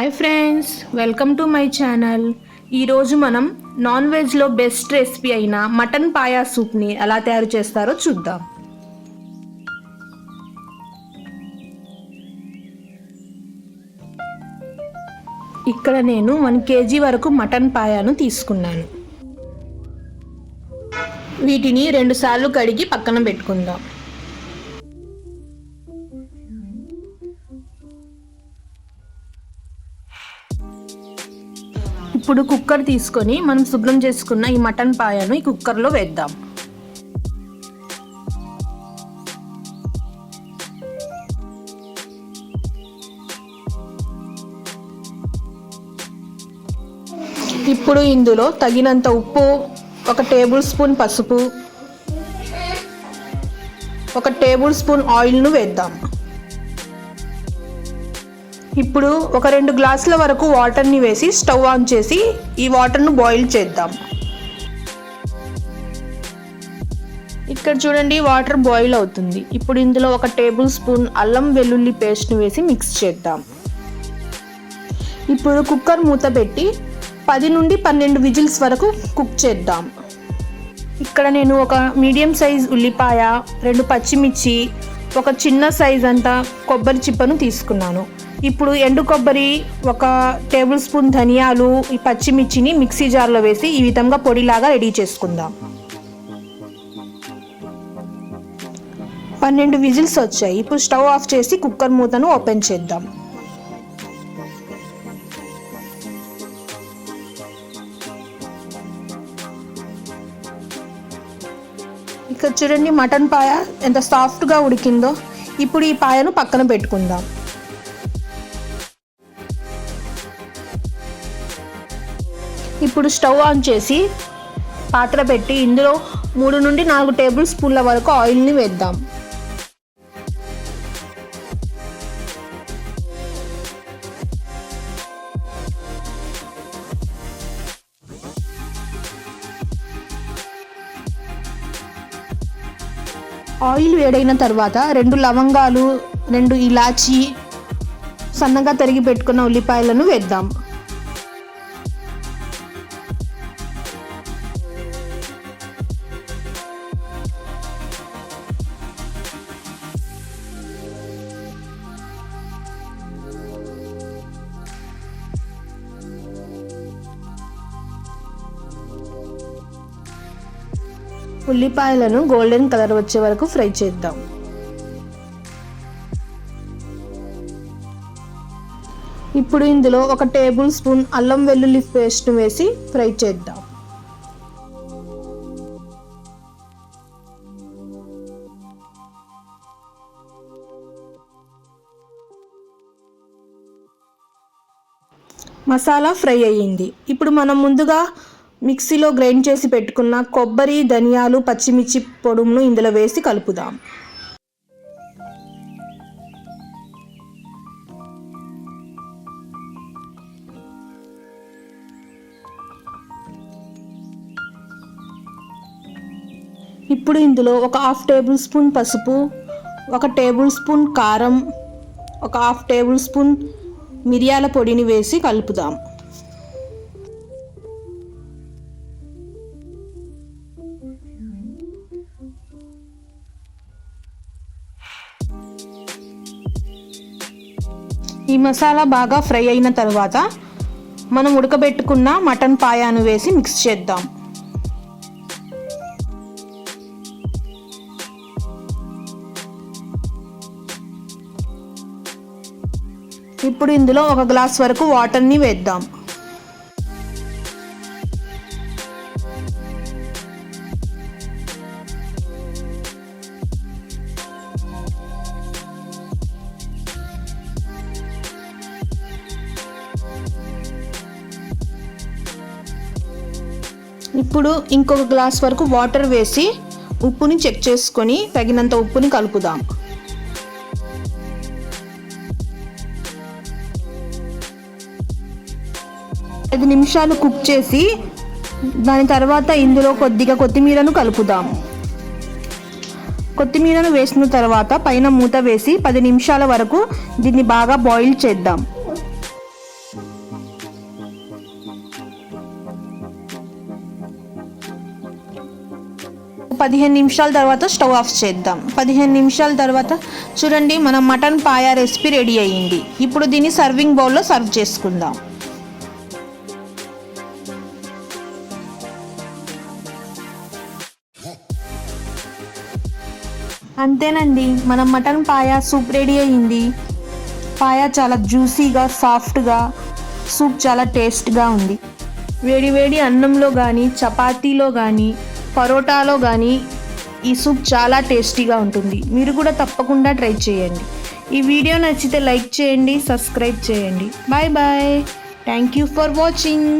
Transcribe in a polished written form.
Hi friends, welcome to my channel. ఈరోజు మనం non వెజ్లో బెస్ట్ రెసిపీ అయిన మటన్ పాయా సూప్ని ఎలా తయారు చేస్తారో చూద్దాం. ఇక్కడ నేను 1 kg వరకు మటన్ పాయాను తీసుకున్నాను. వీటిని 2 సార్లు కడిగి పక్కన పెట్టుకుందాం. ఇప్పుడు కుక్కర్ తీసుకొని మనం శుభ్రం చేసుకున్న ఈ మటన్ పాయను ఈ కుక్కర్లో వేద్దాం. ఇప్పుడు ఇందులో తగినంత ఉప్పు, 1 టేబుల్ స్పూన్ పసుపు, 1 టేబుల్ స్పూన్ ఆయిల్ను వేద్దాం. ఇప్పుడు 2 గ్లాసుల వరకు వాటర్ని వేసి స్టవ్ ఆన్ చేసి ఈ వాటర్ను బాయిల్ చేద్దాం. ఇక్కడ చూడండి, వాటర్ బాయిల్ అవుతుంది. ఇప్పుడు ఇందులో 1 టేబుల్ స్పూన్ అల్లం వెల్లుల్లి పేస్ట్ని వేసి మిక్స్ చేద్దాం. ఇప్పుడు కుక్కర్ మూత పెట్టి 10 నుండి 12 విజిల్స్ వరకు కుక్ చేద్దాం. ఇక్కడ నేను 1 మీడియం సైజ్ ఉల్లిపాయ, 2 పచ్చిమిర్చి, 1 చిన్న సైజ్ అంతా కొబ్బరి చిప్పను తీసుకున్నాను. ఇప్పుడు ఎండు కొబ్బరి, 1 టేబుల్ స్పూన్ ధనియాలు, ఈ పచ్చిమిర్చిని మిక్సీ జార్లో వేసి ఈ విధంగా పొడిలాగా రెడీ చేసుకుందాం. 12 విజిల్స్ వచ్చాయి. ఇప్పుడు స్టవ్ ఆఫ్ చేసి కుక్కర్ మూతను ఓపెన్ చేద్దాం. ఇక్కడ చూడండి, మటన్ పాయ ఎంత సాఫ్ట్గా ఉడికిందో. ఇప్పుడు ఈ పాయను పక్కన పెట్టుకుందాం. ఇప్పుడు స్టవ్ ఆన్ చేసి పాత్ర పెట్టి ఇందులో 3 నుండి 4 టేబుల్ స్పూన్ల వరకు ఆయిల్ని వేద్దాం. ఆయిల్ వేడైన తర్వాత 2 లవంగాలు, 2 ఇలాచీ, సన్నగా తరిగి పెట్టుకున్న ఉల్లిపాయలను వేద్దాం. ఉల్లిపాయలను గోల్డెన్ కలర్ వచ్చే వరకు ఫ్రై చేద్దాం. ఇప్పుడు ఇందులో 1 టేబుల్ స్పూన్ అల్లం వెల్లుల్లి పేస్ట్ను వేసి ఫ్రై చేద్దాం. మసాలా ఫ్రై అయ్యింది. ఇప్పుడు మనం ముందుగా మిక్సీలో గ్రైండ్ చేసి పెట్టుకున్న కొబ్బరి, ధనియాలు, పచ్చిమిర్చి పొడుమును ఇందులో వేసి కలుపుదాం. ఇప్పుడు ఇందులో 1/2 టేబుల్ స్పూన్ పసుపు, 1 టేబుల్ స్పూన్ కారం, 1/2 టేబుల్ స్పూన్ మిరియాల పొడిని వేసి కలుపుదాం. ఈ మసాలా బాగా ఫ్రై అయిన తర్వాత మనం ఉడకబెట్టుకున్న మటన్ పాయాను వేసి మిక్స్ చేద్దాం. ఇప్పుడు ఇందులో 1 గ్లాస్ వరకు వాటర్ని వేద్దాం. ఇప్పుడు ఇంకొక గ్లాస్ వరకు వాటర్ వేసి ఉప్పుని చెక్ చేసుకొని తగినంత ఉప్పుని కలుపుదాం. ఐదు నిమిషాలు కుక్ చేసి దాని తర్వాత ఇందులో కొద్దిగా కొత్తిమీరను కలుపుదాం. కొత్తిమీరను వేసిన తర్వాత పైన మూత వేసి 10 నిమిషాల వరకు దీన్ని బాగా బాయిల్ చేద్దాం. 15 నిమిషాల తర్వాత స్టవ్ ఆఫ్ చేద్దాం. 15 నిమిషాల తర్వాత చూడండి, మన మటన్ పాయా రెసిపీ రెడీ అయ్యింది. ఇప్పుడు దీన్ని సర్వింగ్ బౌల్లో సర్వ్ చేసుకుందాం. అంతేనండి, మన మటన్ పాయా సూప్ రెడీ అయ్యింది. పాయా చాలా జ్యూసీగా, సాఫ్ట్గా, సూప్ చాలా టేస్ట్గా ఉంది. వేడి వేడి అన్నంలో కానీ, చపాతీలో కానీ, పరోటాలో కానీ ఈ సూప్ చాలా టేస్టీగా ఉంటుంది. మీరు కూడా తప్పకుండా ట్రై చేయండి. ఈ వీడియో నచ్చితే లైక్ చేయండి, సబ్స్క్రైబ్ చేయండి. Bye bye. Thank you for watching.